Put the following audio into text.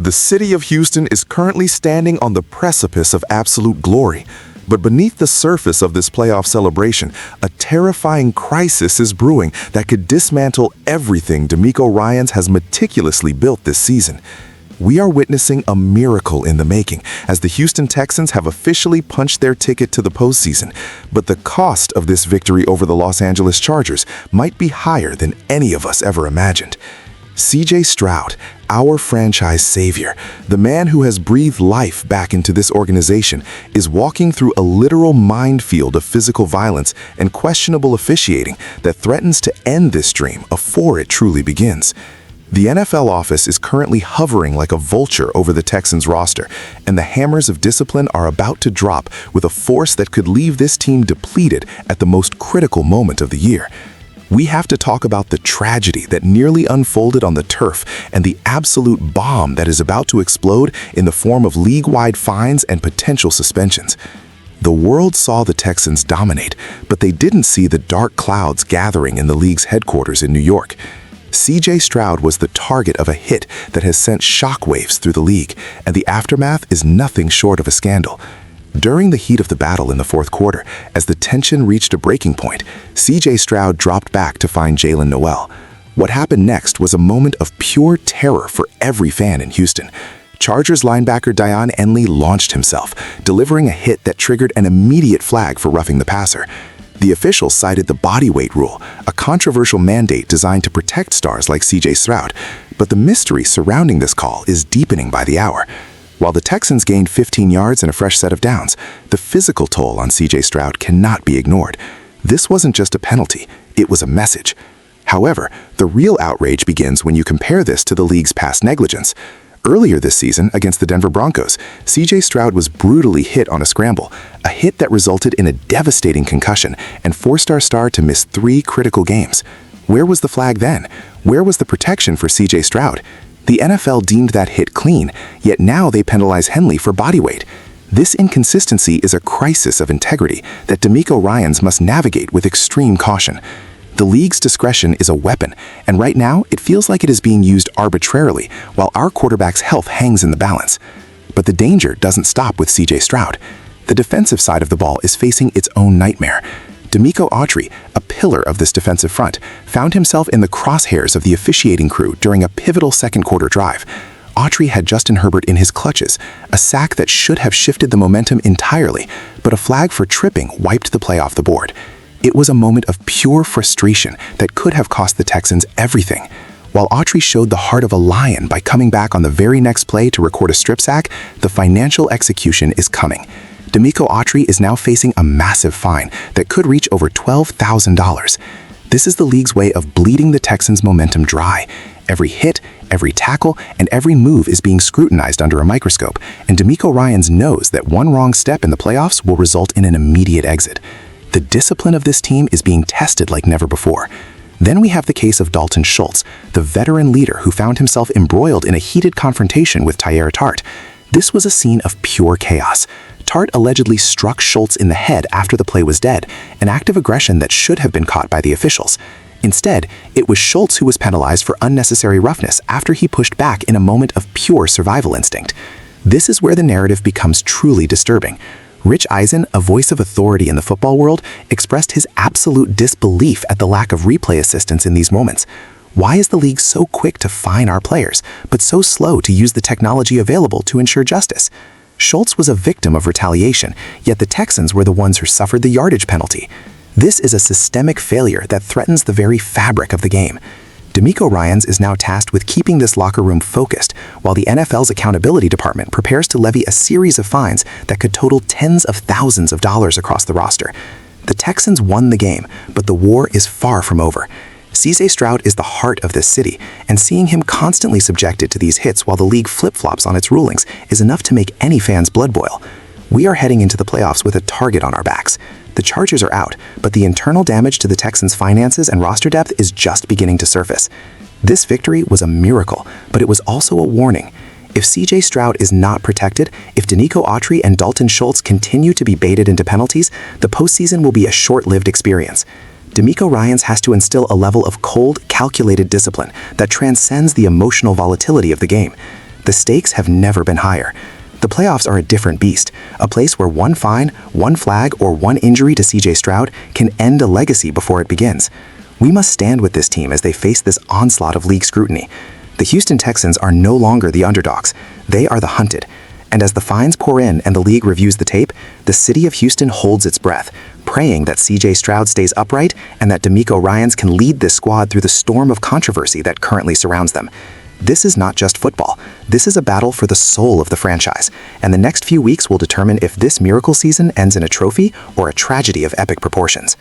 The city of Houston is currently standing on the precipice of absolute glory. But beneath the surface of this playoff celebration, a terrifying crisis is brewing that could dismantle everything DeMeco Ryans has meticulously built this season. We are witnessing a miracle in the making as the Houston Texans have officially punched their ticket to the postseason. But the cost of this victory over the Los Angeles Chargers might be higher than any of us ever imagined. CJ Stroud, our franchise savior, the man who has breathed life back into this organization, is walking through a literal minefield of physical violence and questionable officiating that threatens to end this dream before it truly begins. The NFL office is currently hovering like a vulture over the Texans roster, and the hammers of discipline are about to drop with a force that could leave this team depleted at the most critical moment of the year. We have to talk about the tragedy that nearly unfolded on the turf and the absolute bomb that is about to explode in the form of league-wide fines and potential suspensions. The world saw the Texans dominate, but they didn't see the dark clouds gathering in the league's headquarters in New York. CJ Stroud was the target of a hit that has sent shockwaves through the league, and the aftermath is nothing short of a scandal. During the heat of the battle in the fourth quarter, as the tension reached a breaking point, CJ Stroud dropped back to find Jalen Noel. What happened next was a moment of pure terror for every fan in Houston. Chargers linebacker Dion Enley launched himself, delivering a hit that triggered an immediate flag for roughing the passer. The officials cited the body weight rule, a controversial mandate designed to protect stars like CJ Stroud, but the mystery surrounding this call is deepening by the hour. While the Texans gained 15 yards and a fresh set of downs, the physical toll on CJ Stroud cannot be ignored. This wasn't just a penalty, it was a message. However, the real outrage begins when you compare this to the league's past negligence. Earlier this season, against the Denver Broncos, CJ Stroud was brutally hit on a scramble, a hit that resulted in a devastating concussion and forced our star to miss 3 critical games. Where was the flag then? Where was the protection for CJ Stroud? The NFL deemed that hit clean, yet now they penalize Henley for body weight. This inconsistency is a crisis of integrity that DeMeco Ryans must navigate with extreme caution. The league's discretion is a weapon, and right now it feels like it is being used arbitrarily while our quarterback's health hangs in the balance. But the danger doesn't stop with CJ Stroud. The defensive side of the ball is facing its own nightmare. Demico Autry, a pillar of this defensive front, found himself in the crosshairs of the officiating crew during a pivotal second-quarter drive. Autry had Justin Herbert in his clutches, a sack that should have shifted the momentum entirely, but a flag for tripping wiped the play off the board. It was a moment of pure frustration that could have cost the Texans everything. While Autry showed the heart of a lion by coming back on the very next play to record a strip sack, the financial execution is coming. Demico Autry is now facing a massive fine that could reach over $12,000. This is the league's way of bleeding the Texans' momentum dry. Every hit, every tackle, and every move is being scrutinized under a microscope, and DeMeco Ryans knows that one wrong step in the playoffs will result in an immediate exit. The discipline of this team is being tested like never before. Then we have the case of Dalton Schultz, the veteran leader who found himself embroiled in a heated confrontation with Tyler Tart. This was a scene of pure chaos. Tart allegedly struck Schultz in the head after the play was dead, an act of aggression that should have been caught by the officials. Instead, it was Schultz who was penalized for unnecessary roughness after he pushed back in a moment of pure survival instinct. This is where the narrative becomes truly disturbing. Rich Eisen, a voice of authority in the football world, expressed his absolute disbelief at the lack of replay assistance in these moments. Why is the league so quick to fine our players, but so slow to use the technology available to ensure justice? Schultz was a victim of retaliation, yet the Texans were the ones who suffered the yardage penalty. This is a systemic failure that threatens the very fabric of the game. DeMeco Ryans is now tasked with keeping this locker room focused, while the NFL's accountability department prepares to levy a series of fines that could total tens of thousands of dollars across the roster. The Texans won the game, but the war is far from over. CJ Stroud is the heart of this city, and seeing him constantly subjected to these hits while the league flip-flops on its rulings is enough to make any fan's blood boil. We are heading into the playoffs with a target on our backs. The Chargers are out, but the internal damage to the Texans' finances and roster depth is just beginning to surface. This victory was a miracle, but it was also a warning. If CJ Stroud is not protected, if Demico Autry and Dalton Schultz continue to be baited into penalties, the postseason will be a short-lived experience. DeMeco Ryans has to instill a level of cold, calculated discipline that transcends the emotional volatility of the game. The stakes have never been higher. The playoffs are a different beast, a place where one fine, one flag, or one injury to CJ Stroud can end a legacy before it begins. We must stand with this team as they face this onslaught of league scrutiny. The Houston Texans are no longer the underdogs. They are the hunted. And as the fines pour in and the league reviews the tape, the city of Houston holds its breath, praying that CJ Stroud stays upright and that DeMeco Ryans can lead this squad through the storm of controversy that currently surrounds them. This is not just football. This is a battle for the soul of the franchise, and the next few weeks will determine if this miracle season ends in a trophy or a tragedy of epic proportions.